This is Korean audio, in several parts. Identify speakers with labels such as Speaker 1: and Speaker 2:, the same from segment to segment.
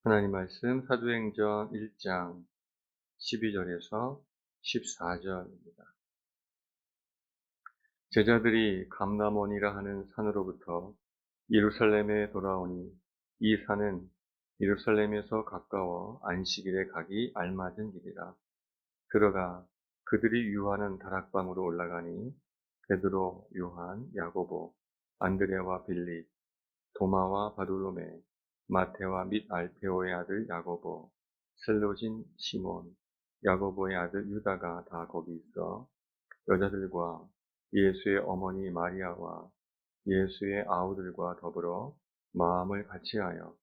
Speaker 1: 하나님 말씀 사도행전 1장 12절에서 14절입니다. 제자들이 감람원이라 하는 산으로부터 예루살렘에 돌아오니 이 산은 예루살렘에서 가까워 안식일에 가기 알맞은 길이라. 들어가 그들이 유하는 다락방으로 올라가니 베드로, 요한, 야고보, 안드레와 빌립, 도마와 바돌로메, 마테와 및 알페오의 아들 야고보, 셀로신 시몬, 야고보의 아들 유다가 다 거기 있어 여자들과 예수의 어머니 마리아와 예수의 아우들과 더불어 마음을 같이하여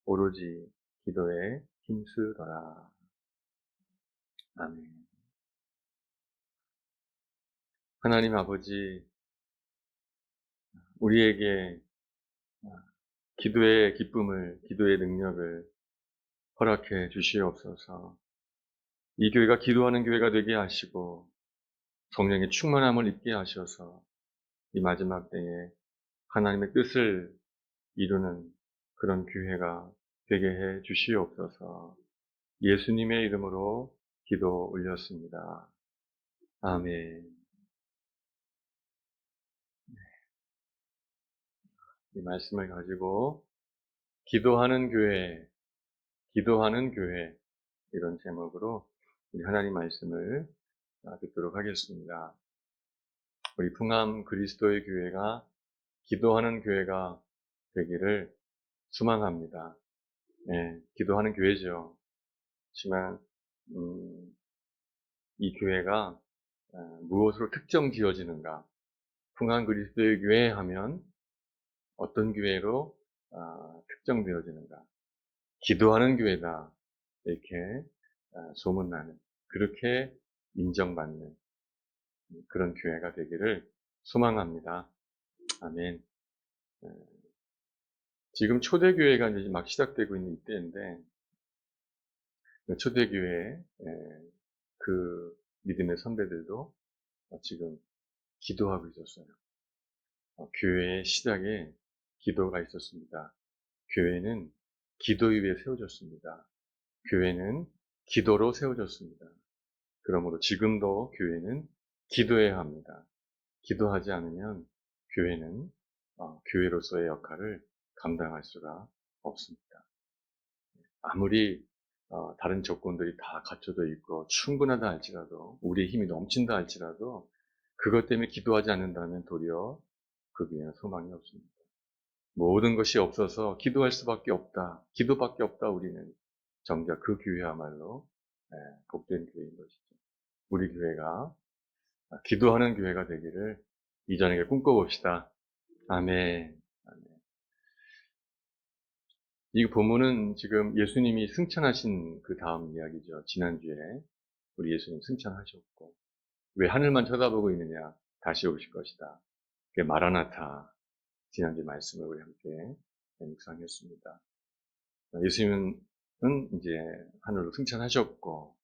Speaker 1: 오로지 기도에 힘쓰더라. 아멘. 하나님 아버지, 우리에게 기도의 기쁨을, 기도의 능력을 허락해 주시옵소서. 이 교회가 기도하는 교회가 되게 하시고 성령의 충만함을 입게 하셔서 이 마지막 때에 하나님의 뜻을 이루는 그런 교회가 되게 해 주시옵소서. 예수님의 이름으로 기도 올렸습니다. 아멘. 이 말씀을 가지고 기도하는 교회, 기도하는 교회 이런 제목으로 우리 하나님 말씀을 듣도록 하겠습니다. 우리 풍암 그리스도의 교회가 기도하는 교회가 되기를 소망합니다. 네, 기도하는 교회죠. 하지만 이 교회가 무엇으로 특정 지어지는가? 풍암 그리스도의 교회 하면 어떤 교회로 특정되어지는가? 기도하는 교회다. 이렇게 소문나는, 그렇게 인정받는 그런 교회가 되기를 소망합니다. 아멘. 지금 초대교회가 이제 막 시작되고 있는 이때인데, 초대교회 그 믿음의 선배들도 지금 기도하고 있었어요. 교회의 시작에 기도가 있었습니다. 교회는 기도 위에 세워졌습니다. 교회는 기도로 세워졌습니다. 그러므로 지금도 교회는 기도해야 합니다. 기도하지 않으면 교회는 교회로서의 역할을 감당할 수가 없습니다. 아무리 다른 조건들이 다 갖춰져 있고 충분하다 할지라도, 우리의 힘이 넘친다 할지라도 그것 때문에 기도하지 않는다면 도리어 그 교회는 소망이 없습니다. 모든 것이 없어서 기도할 수밖에 없다, 기도밖에 없다. 우리는 정작 그 교회야말로 복된 교회인 것이죠. 우리 교회가 기도하는 교회가 되기를 이전에 꿈꿔봅시다. 아멘. 아멘. 이 본문은 지금 예수님이 승천하신 그 다음 이야기죠. 지난주에 우리 예수님 승천하셨고, 왜 하늘만 쳐다보고 있느냐? 다시 오실 것이다. 그게 마라나타. 지난주 말씀을 우리 함께 묵상했습니다. 예수님은 이제 하늘로 승천하셨고,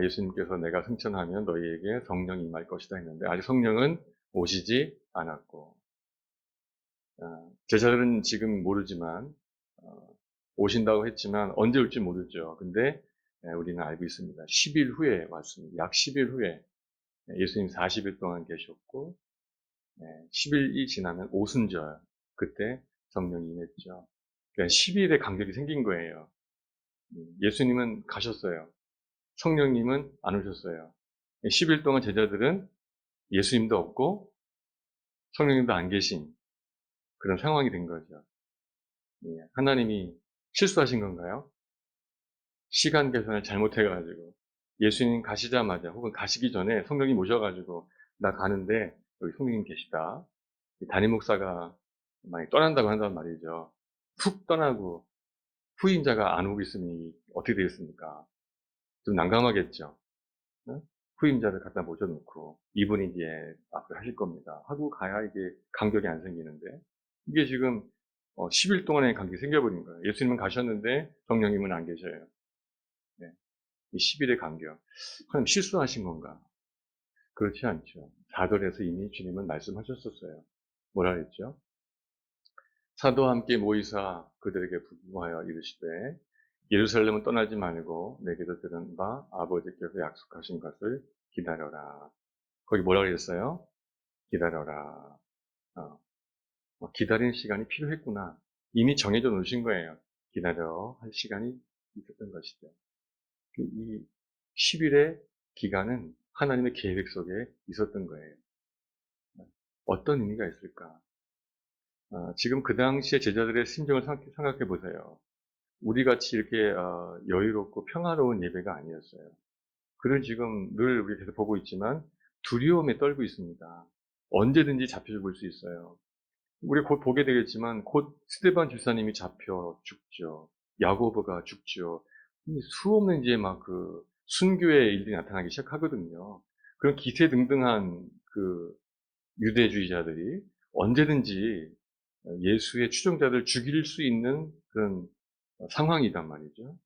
Speaker 1: 예수님께서 내가 승천하면 너희에게 성령이 임할 것이다 했는데, 아직 성령은 오시지 않았고, 제자들은 지금 모르지만, 오신다고 했지만 언제 올지 모르죠. 근데 우리는 알고 있습니다. 10일 후에 왔습니다. 약 10일 후에 예수님 40일 동안 계셨고, 10일이 지나면 오순절, 그때 성령이 임했죠. 그러니까 10일의 간격이 생긴 거예요. 예수님은 가셨어요. 성령님은 안 오셨어요. 10일 동안 제자들은 예수님도 없고 성령님도 안 계신 그런 상황이 된 거죠. 하나님이 실수하신 건가요? 시간 계산을 잘못해가지고 예수님 가시자마자 혹은 가시기 전에 성령님 오셔가지고 나 가는데 여기 성령님 계시다. 담임 목사가 많이 떠난다고 한단 말이죠. 훅 떠나고 후임자가 안 오고 있으니 어떻게 되겠습니까? 좀 난감하겠죠. 응? 후임자를 갖다 모셔놓고 이분이 이제 앞으로 하실 겁니다 하고 가야 이게 간격이 안 생기는데, 이게 지금 10일 동안의 간격이 생겨버린 거예요. 예수님은 가셨는데 성령님은 안 계셔요. 네. 이 10일의 간격. 그럼 실수하신 건가? 그렇지 않죠. 4절에서 이미 주님은 말씀하셨었어요. 뭐라 그랬죠? 사도와 함께 모이사 그들에게 부부하여 이르시되 예루살렘은 떠나지 말고 내게도 들은 바 아버지께서 약속하신 것을 기다려라. 거기 뭐라 그랬어요? 기다려라. 기다리는 시간이 필요했구나. 이미 정해져 놓으신 거예요. 기다려 할 시간이 있었던 것이죠. 이 10일의 기간은 하나님의 계획 속에 있었던 거예요. 어떤 의미가 있을까? 지금 그 당시에 제자들의 심정을 생각해 보세요. 우리 같이 이렇게 여유롭고 평화로운 예배가 아니었어요. 그를 지금 늘 우리 계속 보고 있지만 두려움에 떨고 있습니다. 언제든지 잡혀 죽을 수 있어요. 우리 곧 보게 되겠지만 곧 스데반 집사님이 잡혀 죽죠. 야고보가 죽죠. 수없는 이제 막 그 순교의 일들이 나타나기 시작하거든요. 그런 기세등등한 그 유대주의자들이 언제든지 예수의 추종자들 죽일 수 있는 그런 상황이단 말이죠.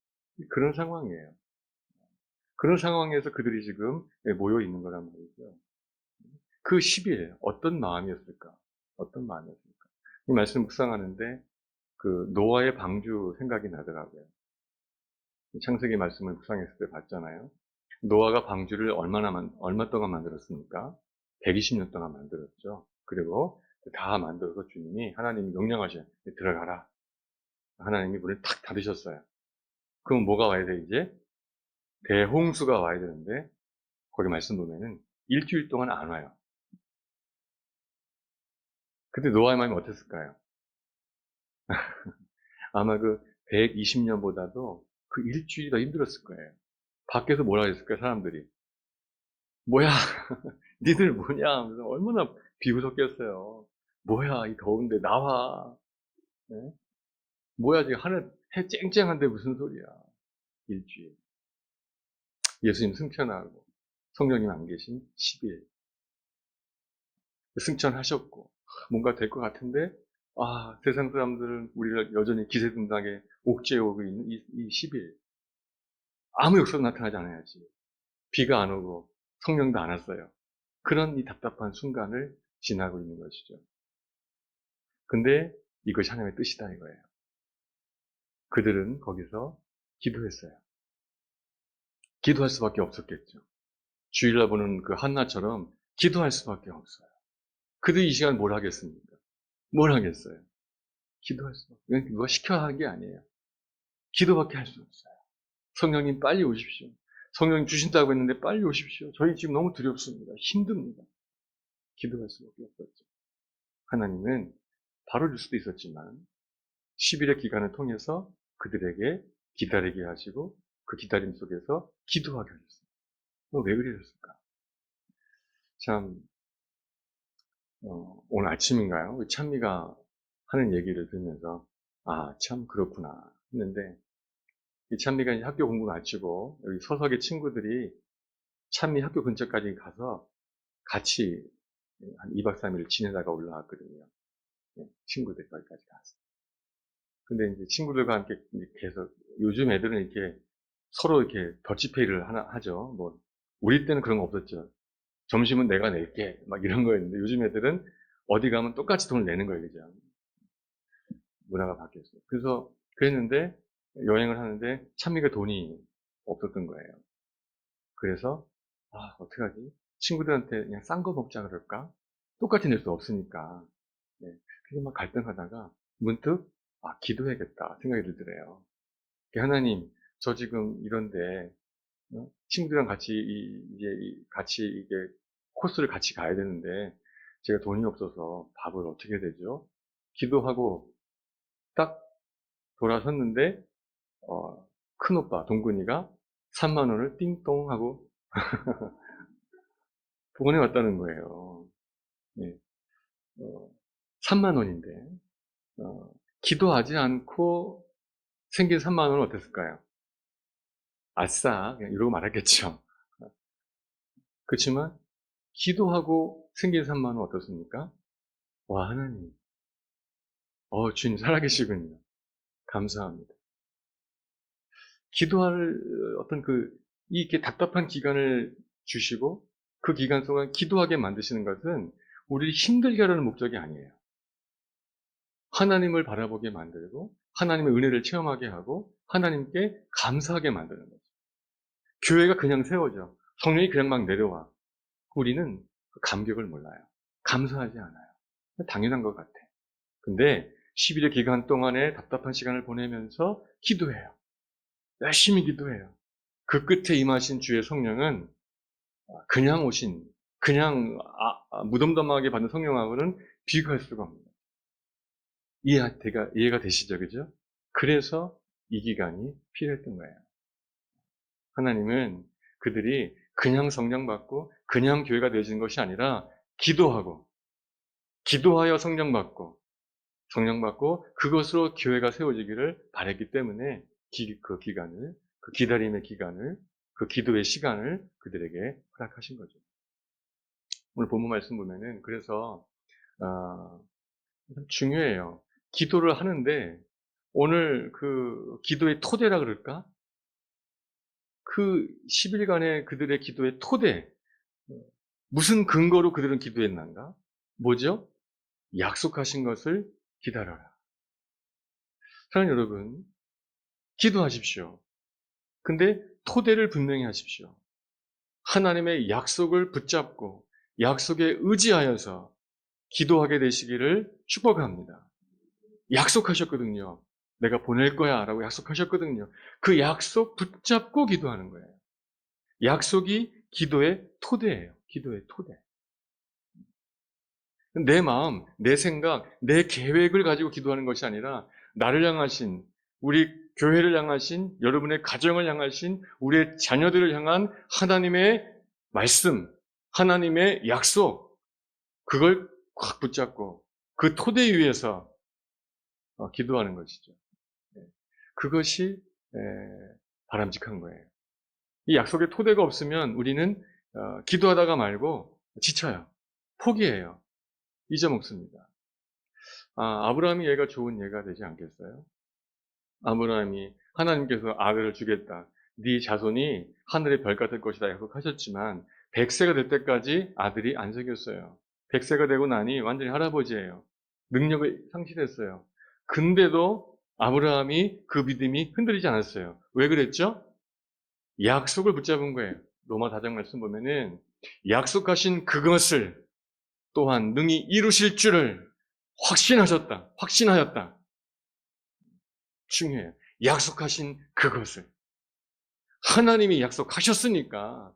Speaker 1: 그런 상황이에요. 그런 상황에서 그들이 지금 모여 있는 거란 말이죠. 그 10일 어떤 마음이었을까? 어떤 마음이었을까? 이 말씀 묵상하는데 그 노아의 방주 생각이 나더라고요. 창세기 말씀을 묵상했을 때 봤잖아요. 노아가 방주를 얼마 동안 만들었습니까? 120년 동안 만들었죠. 그리고 다 만들어서 주님이 하나님이 명령하셔요. 들어가라. 하나님이 문을 탁 닫으셨어요. 그럼 뭐가 와야 돼, 이제? 대홍수가 와야 되는데, 거기 말씀 보면은 일주일 동안 안 와요. 근데 노아의 마음이 어땠을까요? 아마 그 120년보다도 그 일주일이 더 힘들었을 거예요. 밖에서 뭐라 했을까요, 사람들이? 뭐야, 니들 뭐냐? 하면서 얼마나 비구석겠어요. 뭐야, 이 더운데 나와. 네? 뭐야, 지금 하늘 해 쨍쨍한데 무슨 소리야. 일주일. 예수님 승천하고 성령님 안 계신 10일. 승천하셨고 뭔가 될 것 같은데 세상 사람들은 우리를 여전히 기세등등하게 옥죄어오고 있는 이 10일. 아무 역사도 나타나지 않아야지. 비가 안 오고 성령도 안 왔어요. 그런 이 답답한 순간을 지나고 있는 것이죠. 근데 이것이 하나님의 뜻이다 이거예요. 그들은 거기서 기도했어요. 기도할 수밖에 없었겠죠. 주일날 보는 그 한나처럼 기도할 수밖에 없어요. 그들이 이 시간 뭘 하겠습니까? 뭘 하겠어요? 기도할 수밖에. 이건 누가 시켜야 하는 게 아니에요. 기도밖에 할 수 없어요. 성령님 빨리 오십시오. 성령님 주신다고 했는데 빨리 오십시오. 저희 지금 너무 두렵습니다. 힘듭니다. 기도할 수밖에 없었죠. 하나님은 바로 줄 수도 있었지만 10일의 기간을 통해서 그들에게 기다리게 하시고 그 기다림 속에서 기도하게 하셨어요. 왜 그러셨을까? 참 오늘 아침인가요? 찬미가 하는 얘기를 들으면서 참 그렇구나 했는데 이 찬미가 이제 학교 공부 마치고 여기 서석의 친구들이 찬미 학교 근처까지 가서 같이 한 2박 3일을 지내다가 올라왔거든요. 친구들 거기까지 가서. 근데 이제 친구들과 함께 계속 요즘 애들은 이렇게 서로 이렇게 더치페이를 하죠. 뭐 우리 때는 그런 거 없었죠. 점심은 내가 낼게 막 이런 거였는데 요즘 애들은 어디 가면 똑같이 돈을 내는 거예요, 그죠? 문화가 바뀌었어요. 그래서 그랬는데 여행을 하는데 찬미가 돈이 없었던 거예요. 그래서 어떡하지? 친구들한테 그냥 싼 거 먹자 그럴까? 똑같이 낼 수 없으니까. 네. 그래서 막 갈등하다가 문득 기도해야겠다 생각이 들더래요. 하나님, 저 지금 이런데 친구들이랑 같이 같이 이게 코스를 같이 가야 되는데 제가 돈이 없어서 밥을 어떻게 해야 되죠? 기도하고 딱 돌아섰는데 큰오빠 동근이가 3만 원을 띵동 하고 보내왔다는 거예요. 예. 3만 원인데 기도하지 않고 생긴 3만 원은 어땠을까요? 아싸 그냥 이러고 말았겠죠. 그렇지만 기도하고 생긴 3만 원은 어떻습니까? 와 하나님 주님 살아계시군요. 감사합니다. 기도할 어떤 이렇게 답답한 기간을 주시고 그 기간 동안 기도하게 만드시는 것은 우리를 힘들게 하려는 목적이 아니에요. 하나님을 바라보게 만들고 하나님의 은혜를 체험하게 하고 하나님께 감사하게 만드는 거죠. 교회가 그냥 세워져. 성령이 그냥 막 내려와. 우리는 그 감격을 몰라요. 감사하지 않아요. 당연한 것 같아. 근데 10일의 기간 동안에 답답한 시간을 보내면서 기도해요. 열심히 기도해요. 그 끝에 임하신 주의 성령은 그냥 오신, 그냥 무덤덤하게 받은 성령하고는 비교할 수가 없습니다. 이해가 되시죠? 그죠? 그래서 이 기간이 필요했던 거예요. 하나님은 그들이 그냥 성령 받고 그냥 교회가 되어지는 것이 아니라 기도하고 기도하여 성령 받고 그것으로 교회가 세워지기를 바랬기 때문에 그 기간을, 그 기다림의 기간을, 그 기도의 시간을 그들에게 허락하신 거죠. 오늘 본문 말씀 보면은 그래서 중요해요. 기도를 하는데 오늘 그 기도의 토대라 그럴까? 그 10일간의 그들의 기도의 토대, 무슨 근거로 그들은 기도했는가? 뭐죠? 약속하신 것을 기다려라. 사랑하는 여러분, 기도하십시오. 근데 토대를 분명히 하십시오. 하나님의 약속을 붙잡고 약속에 의지하여서 기도하게 되시기를 축복합니다. 약속하셨거든요. 내가 보낼 거야 라고 약속하셨거든요. 그 약속 붙잡고 기도하는 거예요. 약속이 기도의 토대예요. 기도의 토대. 내 마음, 내 생각, 내 계획을 가지고 기도하는 것이 아니라 나를 향하신, 우리 교회를 향하신, 여러분의 가정을 향하신, 우리의 자녀들을 향한 하나님의 말씀, 하나님의 약속, 그걸 꽉 붙잡고 그 토대 위에서 기도하는 것이죠. 그것이 바람직한 거예요. 이 약속의 토대가 없으면 우리는 기도하다가 말고 지쳐요. 포기해요. 잊어먹습니다. 아브라함이 얘가 좋은 예가 되지 않겠어요? 아브라함이 하나님께서 아들을 주겠다. 네 자손이 하늘의 별 같을 것이다 약속하셨지만 100세가 될 때까지 아들이 안 생겼어요. 100세가 되고 나니 완전히 할아버지예요. 능력을 상실했어요. 근데도 아브라함이 그 믿음이 흔들리지 않았어요. 왜 그랬죠? 약속을 붙잡은 거예요. 로마 4장 말씀 보면은 약속하신 그것을 또한 능히 이루실 줄을 확신하였다. 중요해요. 약속하신 그것을. 하나님이 약속하셨으니까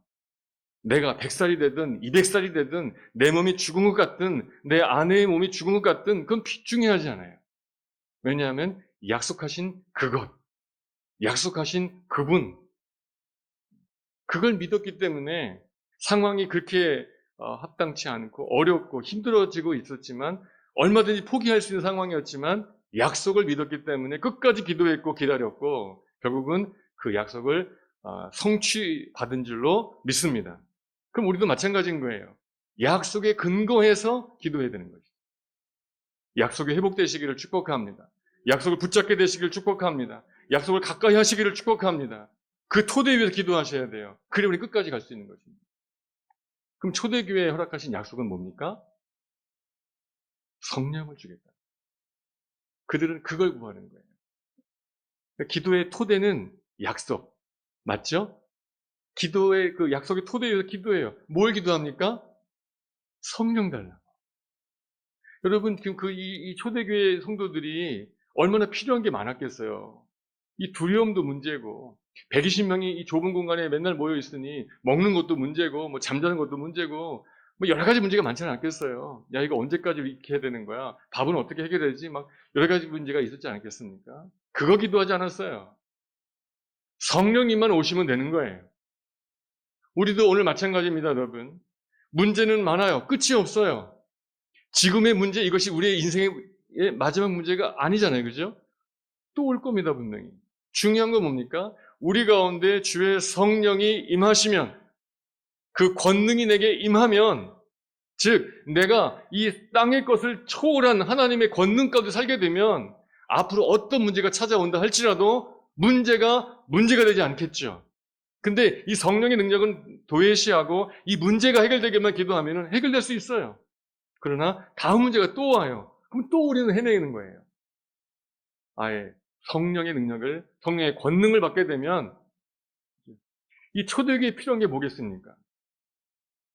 Speaker 1: 내가 100살이 되든 200살이 되든 내 몸이 죽은 것 같든 내 아내의 몸이 죽은 것 같든 그건 중요하지 않아요. 왜냐하면 약속하신 그것, 약속하신 그분, 그걸 믿었기 때문에 상황이 그렇게 합당치 않고 어렵고 힘들어지고 있었지만 얼마든지 포기할 수 있는 상황이었지만 약속을 믿었기 때문에 끝까지 기도했고 기다렸고 결국은 그 약속을 성취받은 줄로 믿습니다. 그럼 우리도 마찬가지인 거예요. 약속에 근거해서 기도해야 되는 거죠. 약속이 회복되시기를 축복합니다. 약속을 붙잡게 되시기를 축복합니다. 약속을 가까이 하시기를 축복합니다. 그 토대 위에서 기도하셔야 돼요. 그래 우리 끝까지 갈 수 있는 것입니다. 그럼 초대교회에 허락하신 약속은 뭡니까? 성령을 주겠다. 그들은 그걸 구하는 거예요. 기도의 토대는 약속. 맞죠? 기도의 그 약속의 토대 위에서 기도해요. 뭘 기도합니까? 성령 달라고. 여러분, 지금 이 초대교회 성도들이 얼마나 필요한 게 많았겠어요. 이 두려움도 문제고, 120명이 이 좁은 공간에 맨날 모여 있으니, 먹는 것도 문제고, 뭐 잠자는 것도 문제고, 뭐 여러 가지 문제가 많지 않았겠어요. 야, 이거 언제까지 이렇게 해야 되는 거야? 밥은 어떻게 해결되지? 막 여러 가지 문제가 있었지 않겠습니까? 그거 기도하지 않았어요. 성령님만 오시면 되는 거예요. 우리도 오늘 마찬가지입니다, 여러분. 문제는 많아요. 끝이 없어요. 지금의 문제, 이것이 우리의 인생의 마지막 문제가 아니잖아요. 그죠? 또 올 겁니다, 분명히. 중요한 건 뭡니까? 우리 가운데 주의 성령이 임하시면, 그 권능이 내게 임하면, 즉, 내가 이 땅의 것을 초월한 하나님의 권능 가운데 살게 되면, 앞으로 어떤 문제가 찾아온다 할지라도, 문제가 되지 않겠죠. 근데 이 성령의 능력은 도외시하고, 이 문제가 해결되게만 기도하면 해결될 수 있어요. 그러나 다음 문제가 또 와요. 그럼 또 우리는 해내는 거예요. 아예 성령의 능력을, 성령의 권능을 받게 되면 이 초대교회에 필요한 게 뭐겠습니까?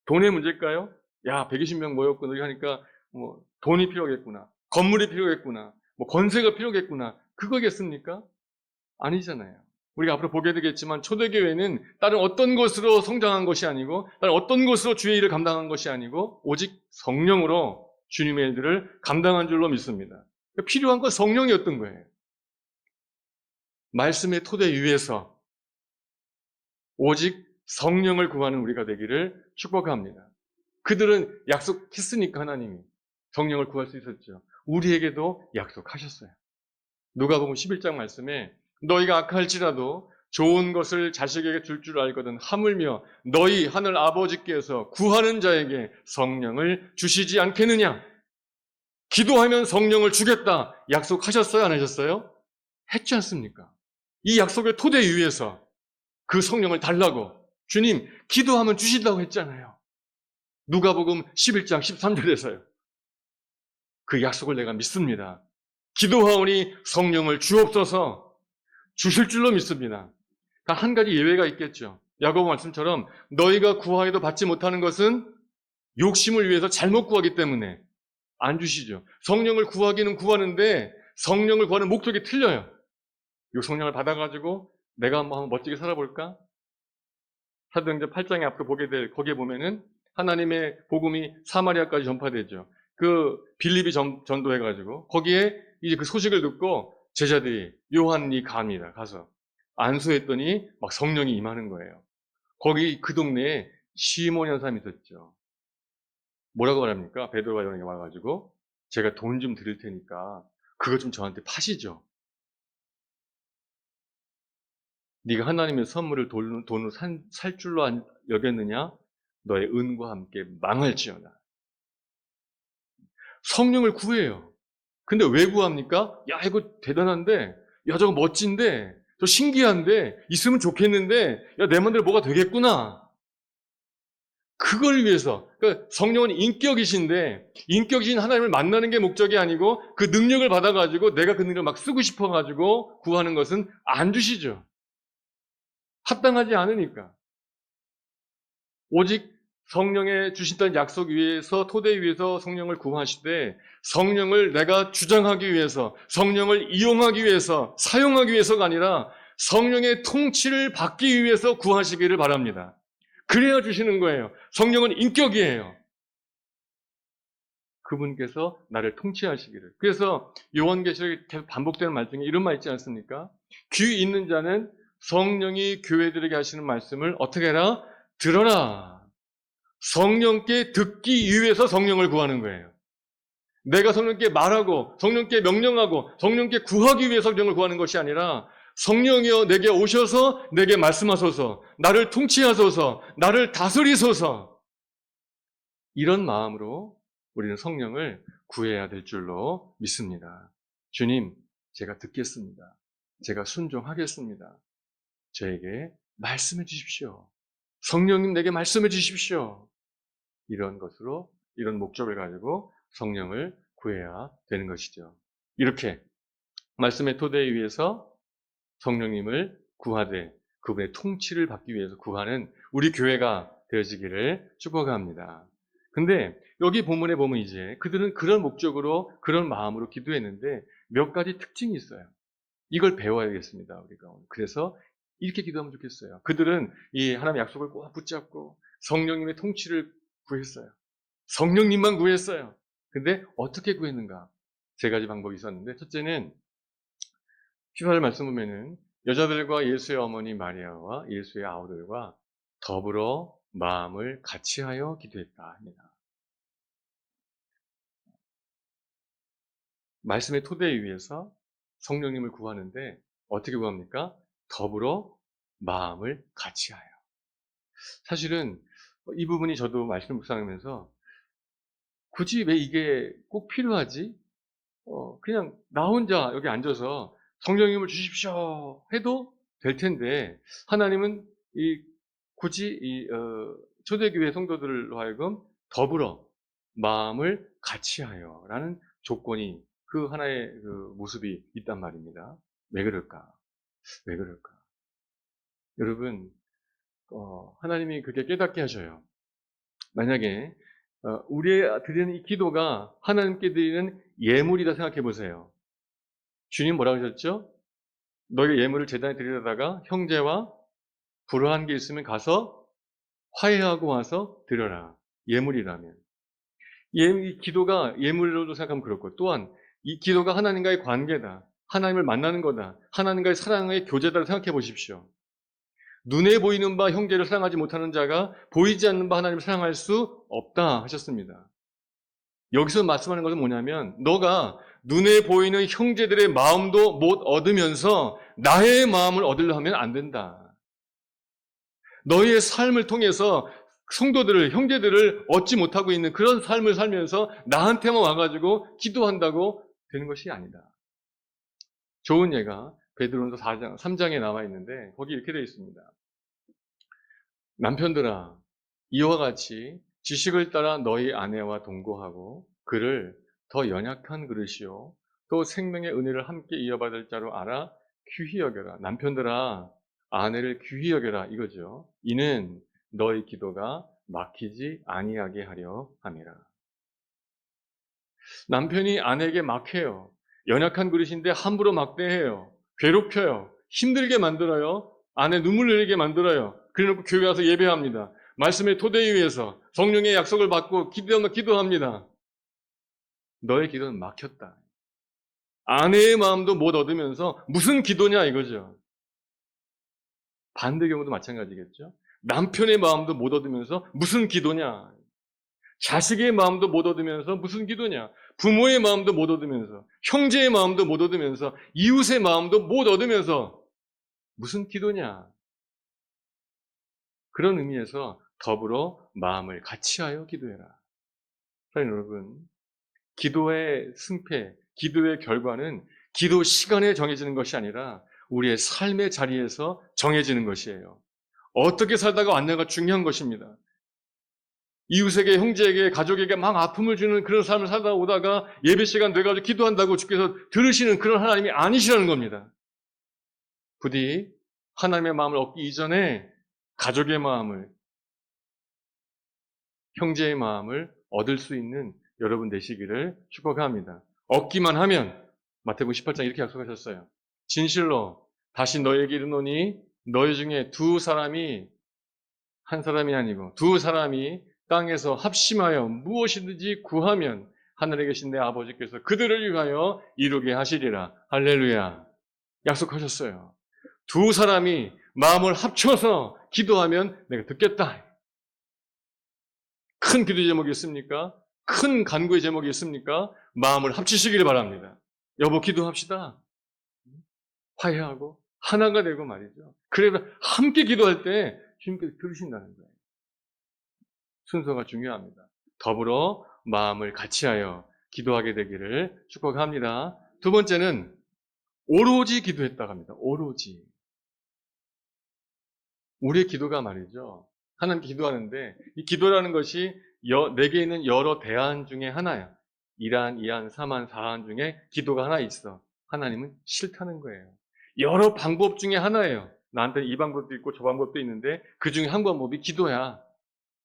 Speaker 1: 돈의 문제일까요? 야, 120명 모였구나. 이렇게 하니까 뭐 돈이 필요하겠구나. 건물이 필요하겠구나. 뭐 권세가 필요하겠구나. 그거겠습니까? 아니잖아요. 우리가 앞으로 보게 되겠지만 초대교회는 다른 어떤 것으로 성장한 것이 아니고 다른 어떤 것으로 주의 일을 감당한 것이 아니고 오직 성령으로 주님의 일들을 감당한 줄로 믿습니다. 필요한 건 성령이었던 거예요. 말씀의 토대 위에서 오직 성령을 구하는 우리가 되기를 축복합니다. 그들은 약속했으니까 하나님이 성령을 구할 수 있었죠. 우리에게도 약속하셨어요. 누가복음 11장 말씀에 너희가 악할지라도 좋은 것을 자식에게 줄 줄 알거든 하물며 너희 하늘 아버지께서 구하는 자에게 성령을 주시지 않겠느냐? 기도하면 성령을 주겠다 약속하셨어요? 안 하셨어요? 했지 않습니까? 이 약속의 토대 위에서 그 성령을 달라고 주님 기도하면 주신다고 했잖아요. 누가복음 11장 13절에서요. 그 약속을 내가 믿습니다. 기도하오니 성령을 주옵소서 주실 줄로 믿습니다. 단 한 가지 예외가 있겠죠. 야고보 말씀처럼 너희가 구하여도 받지 못하는 것은 욕심을 위해서 잘못 구하기 때문에 안 주시죠. 성령을 구하기는 구하는데 성령을 구하는 목적이 틀려요. 이 성령을 받아가지고 내가 한번 멋지게 살아볼까? 사도행전 8장에 앞으로 보게 될 거기에 보면은 하나님의 복음이 사마리아까지 전파되죠. 그 빌립이 전도해가지고 거기에 이제 그 소식을 듣고 제자들이 요한이 갑니다. 가서 안수했더니 막 성령이 임하는 거예요. 거기 그 동네에 시몬이라는 사람이 있었죠. 뭐라고 말합니까? 베드로가 요한에게 와가지고 제가 돈 좀 드릴 테니까 그거 좀 저한테 파시죠. 네가 하나님의 선물을 돈으로 살 줄로 여겼느냐? 너의 은과 함께 망할지어다. 성령을 구해요. 근데 왜 구합니까? 야, 이거 대단한데, 야, 저거 멋진데, 저 신기한데, 있으면 좋겠는데, 야, 내 마음대로 뭐가 되겠구나. 그걸 위해서, 그러니까 성령은 인격이신데, 인격이신 하나님을 만나는 게 목적이 아니고, 그 능력을 받아가지고, 내가 그 능력을 막 쓰고 싶어가지고, 구하는 것은 안 주시죠. 합당하지 않으니까. 오직 성령의 주신다는 약속 위에서 토대 위에서 성령을 구하시되 성령을 내가 주장하기 위해서 성령을 이용하기 위해서 사용하기 위해서가 아니라 성령의 통치를 받기 위해서 구하시기를 바랍니다. 그래야 주시는 거예요. 성령은 인격이에요. 그분께서 나를 통치하시기를. 그래서 요한계시록에 계속 반복되는 말 중에 이런 말 있지 않습니까? 귀 있는 자는 성령이 교회들에게 하시는 말씀을 어떻게 해라? 들어라. 성령께 듣기 위해서 성령을 구하는 거예요. 내가 성령께 말하고 성령께 명령하고 성령께 구하기 위해 성령을 구하는 것이 아니라 성령이여 내게 오셔서 내게 말씀하소서, 나를 통치하소서, 나를 다스리소서, 이런 마음으로 우리는 성령을 구해야 될 줄로 믿습니다. 주님, 제가 듣겠습니다. 제가 순종하겠습니다. 저에게 말씀해 주십시오. 성령님 내게 말씀해 주십시오. 이런 것으로, 이런 목적을 가지고 성령을 구해야 되는 것이죠. 이렇게 말씀의 토대 위에서 성령님을 구하되 그분의 통치를 받기 위해서 구하는 우리 교회가 되어지기를 축복합니다. 근데 여기 본문에 보면 이제 그들은 그런 목적으로 그런 마음으로 기도했는데 몇 가지 특징이 있어요. 이걸 배워야겠습니다, 우리가. 그래서 이렇게 기도하면 좋겠어요. 그들은 이 하나님의 약속을 꼭 붙잡고 성령님의 통치를 구했어요. 성령님만 구했어요. 근데 어떻게 구했는가? 세 가지 방법이 있었는데, 첫째는 시사를 말씀 보면은 여자들과 예수의 어머니 마리아와 예수의 아우들과 더불어 마음을 같이하여 기도했다 합니다. 말씀의 토대 위에서 성령님을 구하는데 어떻게 구합니까? 더불어 마음을 같이하여. 사실은 이 부분이 저도 말씀 묵상하면서 굳이 왜 이게 꼭 필요하지? 그냥 나 혼자 여기 앉아서 성령님을 주십시오 해도 될 텐데 하나님은 굳이 초대교회 성도들로 하여금 더불어 마음을 같이하여라는 조건이 그 하나의 그 모습이 있단 말입니다. 왜 그럴까? 왜 그럴까? 여러분, 하나님이 그렇게 깨닫게 하셔요. 만약에 우리의 드리는 이 기도가 하나님께 드리는 예물이다 생각해 보세요. 주님 뭐라고 하셨죠? 너희가 예물을 제단에 드리려다가 형제와 불화한 게 있으면 가서 화해하고 와서 드려라. 예물이라면. 이 기도가 예물로도 생각하면 그렇고, 또한 이 기도가 하나님과의 관계다. 하나님을 만나는 거다. 하나님과의 사랑의 교제다를 생각해 보십시오. 눈에 보이는 바 형제를 사랑하지 못하는 자가 보이지 않는 바 하나님을 사랑할 수 없다 하셨습니다. 여기서 말씀하는 것은 뭐냐면, 너가 눈에 보이는 형제들의 마음도 못 얻으면서 나의 마음을 얻으려 하면 안 된다. 너희의 삶을 통해서 성도들을, 형제들을 얻지 못하고 있는 그런 삶을 살면서 나한테만 와가지고 기도한다고 되는 것이 아니다. 좋은 예가 베드로전서 4장, 3장에 나와 있는데 거기 이렇게 되어 있습니다. 남편들아, 이와 같이 지식을 따라 너희 아내와 동거하고 그를 더 연약한 그릇이요 또 생명의 은혜를 함께 이어받을 자로 알아 귀히 여겨라. 남편들아, 아내를 귀히 여겨라 이거죠. 이는 너희 기도가 막히지 아니하게 하려 함이라. 남편이 아내에게 막해요. 연약한 그릇인데 함부로 막대해요. 괴롭혀요. 힘들게 만들어요. 아내 눈물 흘리게 만들어요. 그래놓고 교회 와서 예배합니다. 말씀의 토대 위에서 성령의 약속을 받고 기도합니다. 너의 기도는 막혔다. 아내의 마음도 못 얻으면서 무슨 기도냐 이거죠. 반대 경우도 마찬가지겠죠. 남편의 마음도 못 얻으면서 무슨 기도냐. 자식의 마음도 못 얻으면서 무슨 기도냐. 부모의 마음도 못 얻으면서 형제의 마음도 못 얻으면서 이웃의 마음도 못 얻으면서 무슨 기도냐. 그런 의미에서 더불어 마음을 같이하여 기도해라. 사랑하는 여러분, 기도의 승패, 기도의 결과는 기도 시간에 정해지는 것이 아니라 우리의 삶의 자리에서 정해지는 것이에요. 어떻게 살다가 왔냐가 중요한 것입니다. 이웃에게, 형제에게, 가족에게 막 아픔을 주는 그런 삶을 살다 오다가 예배 시간 돼가지고 기도한다고 주께서 들으시는 그런 하나님이 아니시라는 겁니다. 부디 하나님의 마음을 얻기 이전에 가족의 마음을, 형제의 마음을 얻을 수 있는 여러분 되시기를 축복합니다. 얻기만 하면 마태복음 18장 이렇게 약속하셨어요. 진실로 다시 너희에게 이르노니 너희 중에 두 사람이 한 사람이 아니고 두 사람이 땅에서 합심하여 무엇이든지 구하면 하늘에 계신 내 아버지께서 그들을 위하여 이루게 하시리라. 할렐루야. 약속하셨어요. 두 사람이 마음을 합쳐서 기도하면 내가 듣겠다. 큰 기도 제목이 있습니까? 큰 간구의 제목이 있습니까? 마음을 합치시기를 바랍니다. 여보 기도합시다. 화해하고 하나가 되고 말이죠. 그래서 함께 기도할 때 주님께서 들으신다는 거예요. 순서가 중요합니다. 더불어 마음을 같이하여 기도하게 되기를 축복합니다. 두 번째는 오로지 기도했다고 합니다. 오로지. 우리의 기도가 말이죠. 하나님께 기도하는데 이 기도라는 것이 내게 있는 여러 대안 중에 하나야. 이안, 이안, 삼안, 사안 중에 기도가 하나 있어. 하나님은 싫다는 거예요. 여러 방법 중에 하나예요. 나한테 이 방법도 있고 저 방법도 있는데 그 중에 한 방법이 기도야.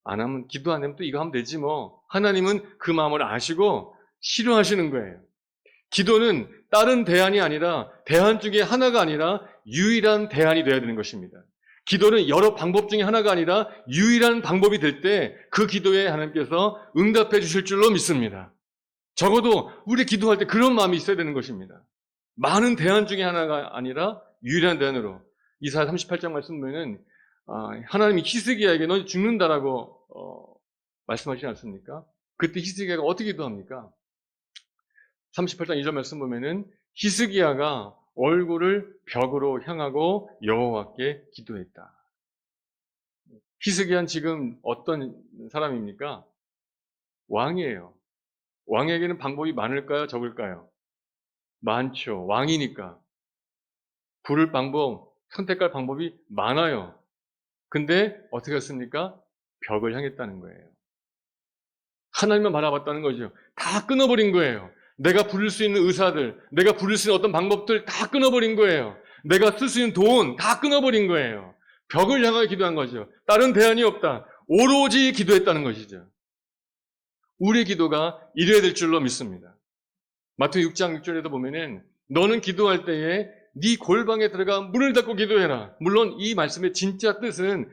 Speaker 1: 안 하면 기도 안 하면 또 이거 하면 되지 뭐. 하나님은 그 마음을 아시고 싫어하시는 거예요. 기도는 다른 대안이 아니라 대안 중에 하나가 아니라 유일한 대안이 되어야 되는 것입니다. 기도는 여러 방법 중에 하나가 아니라 유일한 방법이 될 때 그 기도에 하나님께서 응답해 주실 줄로 믿습니다. 적어도 우리 기도할 때 그런 마음이 있어야 되는 것입니다. 많은 대안 중에 하나가 아니라 유일한 대안으로. 이사야 38장 말씀 보면은 하나님이 히스기야에게 너 죽는다라고 말씀하시지 않습니까? 그때 히스기야가 어떻게 기도합니까? 38장 2절 말씀 보면은 히스기야가 얼굴을 벽으로 향하고 여호와께 기도했다. 히스기야는 지금 어떤 사람입니까? 왕이에요. 왕에게는 방법이 많을까요? 적을까요? 많죠. 왕이니까. 부를 방법, 선택할 방법이 많아요. 근데 어떻게 했습니까? 벽을 향했다는 거예요. 하나님만 바라봤다는 거죠. 다 끊어버린 거예요. 내가 부를 수 있는 의사들, 내가 부를 수 있는 어떤 방법들 다 끊어버린 거예요. 내가 쓸 수 있는 돈 다 끊어버린 거예요. 벽을 향하여 기도한 거죠. 다른 대안이 없다. 오로지 기도했다는 것이죠. 우리의 기도가 이래야 될 줄로 믿습니다. 마태복음 6장 6절에도 보면은 너는 기도할 때에 네 골방에 들어가 문을 닫고 기도해라. 물론 이 말씀의 진짜 뜻은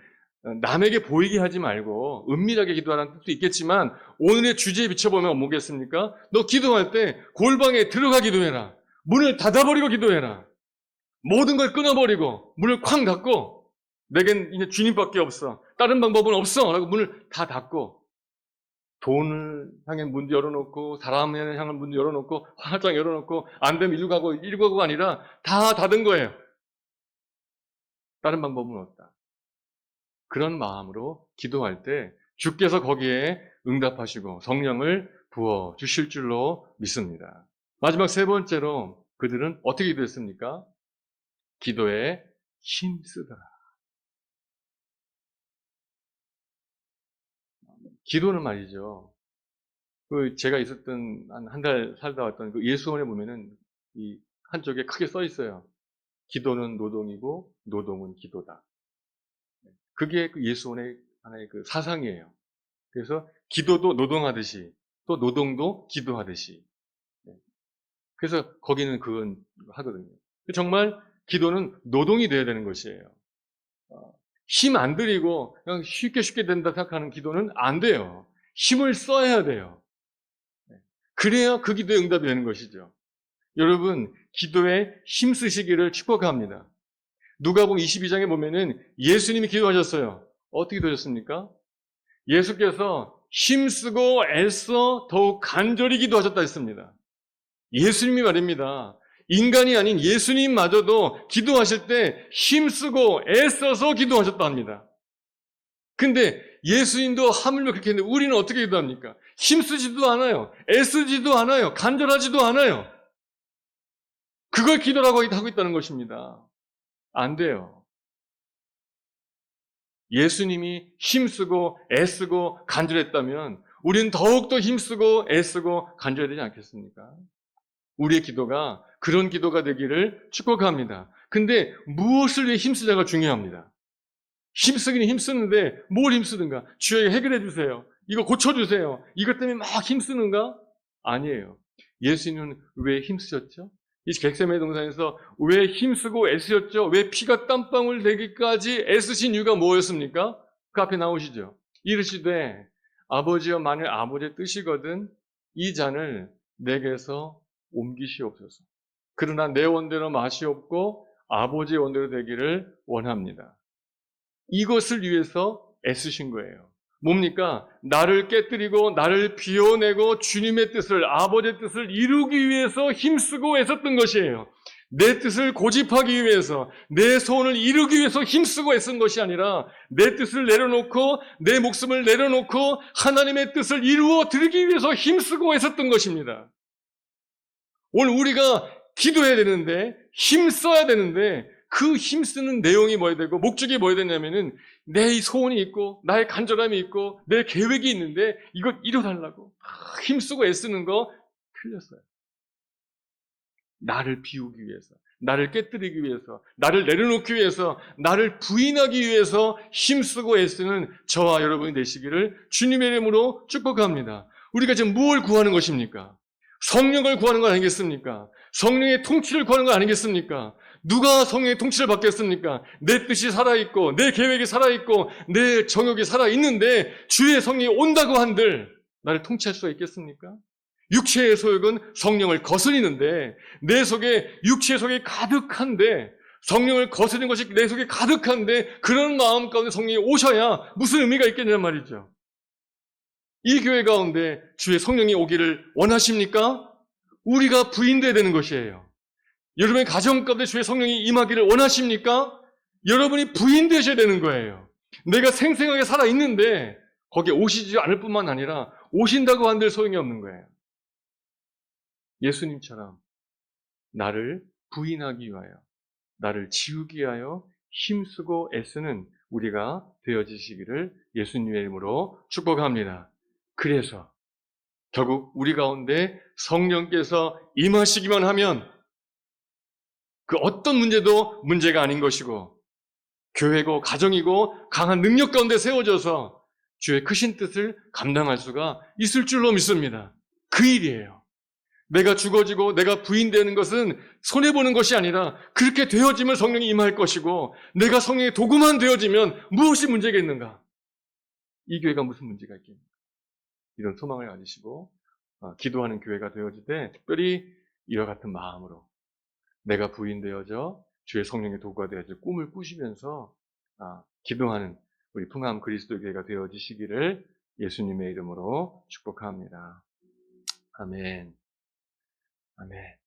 Speaker 1: 남에게 보이게 하지 말고 은밀하게 기도하라는 뜻도 있겠지만 오늘의 주제에 비춰보면 뭐겠습니까? 너 기도할 때 골방에 들어가 기도해라. 문을 닫아버리고 기도해라. 모든 걸 끊어버리고 문을 쾅 닫고 내겐 이제 주님밖에 없어. 다른 방법은 없어. 라고 문을 다 닫고 돈을 향해 문도 열어놓고 사람을 향한 문도 열어놓고 화장 열어놓고 안 되면 이리로 가고가 아니라 다 닫은 거예요. 다른 방법은 없다. 그런 마음으로 기도할 때 주께서 거기에 응답하시고 성령을 부어 주실 줄로 믿습니다. 마지막 세 번째로 그들은 어떻게 기도했습니까? 기도에 힘쓰더라. 기도는 말이죠. 제가 있었던 한 달 살다 왔던 그 예수원에 보면은 이 한쪽에 크게 써 있어요. 기도는 노동이고 노동은 기도다. 그게 그 예수원의 하나의 그 사상이에요. 그래서 기도도 노동하듯이 또 노동도 기도하듯이. 그래서 거기는 그건 하거든요. 정말 기도는 노동이 돼야 되는 것이에요. 힘 안 들이고 그냥 쉽게 된다 생각하는 기도는 안 돼요. 힘을 써야 돼요. 그래야 그 기도의 응답이 되는 것이죠. 여러분, 기도에 힘쓰시기를 축복합니다. 누가복음 22장에 보면은 예수님이 기도하셨어요. 어떻게 기도하셨습니까? 예수께서 힘쓰고 애써 더욱 간절히 기도하셨다 했습니다. 예수님이 말입니다. 인간이 아닌 예수님마저도 기도하실 때 힘쓰고 애써서 기도하셨다 합니다. 근데 예수님도 하물며 그렇게 했는데 우리는 어떻게 기도합니까? 힘쓰지도 않아요. 애쓰지도 않아요. 간절하지도 않아요. 그걸 기도라고 하고 있다는 것입니다. 안 돼요. 예수님이 힘쓰고 애쓰고 간절했다면 우리는 더욱더 힘쓰고 애쓰고 간절해야 되지 않겠습니까? 우리의 기도가 그런 기도가 되기를 축복합니다. 근데 무엇을 위해 힘쓰자가 중요합니다. 힘쓰기는 힘쓰는데 뭘 힘쓰든가? 주여 해결해 주세요. 이거 고쳐주세요. 이것 때문에 막 힘쓰는가? 아니에요. 예수님은 왜 힘쓰셨죠? 이 겟세마네 동산에서 왜 힘쓰고 애쓰셨죠? 왜 피가 땀방울 되기까지 애쓰신 이유가 뭐였습니까? 그 앞에 나오시죠. 이르시되 아버지여 만일 아버지의 뜻이거든 이 잔을 내게서 옮기시옵소서. 그러나 내 원대로 마시옵고 아버지의 원대로 되기를 원합니다. 이것을 위해서 애쓰신 거예요. 뭡니까? 나를 깨뜨리고 나를 비워내고 주님의 뜻을, 아버지의 뜻을 이루기 위해서 힘쓰고 애썼던 것이에요. 내 뜻을 고집하기 위해서, 내 소원을 이루기 위해서 힘쓰고 애쓴 것이 아니라 내 뜻을 내려놓고 내 목숨을 내려놓고 하나님의 뜻을 이루어 드리기 위해서 힘쓰고 애썼던 것입니다. 오늘 우리가 기도해야 되는데 힘써야 되는데 그 힘쓰는 내용이 뭐야 되고 목적이 뭐야 되냐면은 내 소원이 있고 나의 간절함이 있고 내 계획이 있는데 이걸 이뤄달라고 힘쓰고 애쓰는 거 틀렸어요. 나를 비우기 위해서, 나를 깨뜨리기 위해서, 나를 내려놓기 위해서, 나를 부인하기 위해서 힘쓰고 애쓰는 저와 여러분이 되시기를 주님의 이름으로 축복합니다. 우리가 지금 무엇을 구하는 것입니까? 성령을 구하는 거 아니겠습니까? 성령의 통치를 구하는 거 아니겠습니까? 누가 성령의 통치를 받겠습니까? 내 뜻이 살아있고 내 계획이 살아있고 내 정욕이 살아있는데 주의 성령이 온다고 한들 나를 통치할 수가 있겠습니까? 육체의 소욕은 성령을 거스리는데 내 속에 육체 속에 가득한데 성령을 거스리는 것이 내 속에 가득한데 그런 마음 가운데 성령이 오셔야 무슨 의미가 있겠냐는 말이죠. 이 교회 가운데 주의 성령이 오기를 원하십니까? 우리가 부인돼야 되는 것이에요. 여러분의 가정 가운데 주의 성령이 임하기를 원하십니까? 여러분이 부인되셔야 되는 거예요. 내가 생생하게 살아있는데 거기에 오시지 않을 뿐만 아니라 오신다고 한들 소용이 없는 거예요. 예수님처럼 나를 부인하기 위하여 나를 지우기 위하여 힘쓰고 애쓰는 우리가 되어지시기를 예수님의 이름으로 축복합니다. 그래서 결국 우리 가운데 성령께서 임하시기만 하면 그 어떤 문제도 문제가 아닌 것이고, 교회고 가정이고 강한 능력 가운데 세워져서 주의 크신 뜻을 감당할 수가 있을 줄로 믿습니다. 그 일이에요. 내가 죽어지고 내가 부인되는 것은 손해보는 것이 아니라 그렇게 되어지면 성령이 임할 것이고, 내가 성령의 도구만 되어지면 무엇이 문제겠는가? 이 교회가 무슨 문제가 있겠는가? 이런 소망을 가지시고 기도하는 교회가 되어지되, 특별히 이와 같은 마음으로 내가 부인되어져 주의 성령의 도구가 되어져 꿈을 꾸시면서 기도하는 우리 풍암 그리스도 교회가 되어지시기를 예수님의 이름으로 축복합니다. 아멘. 아멘.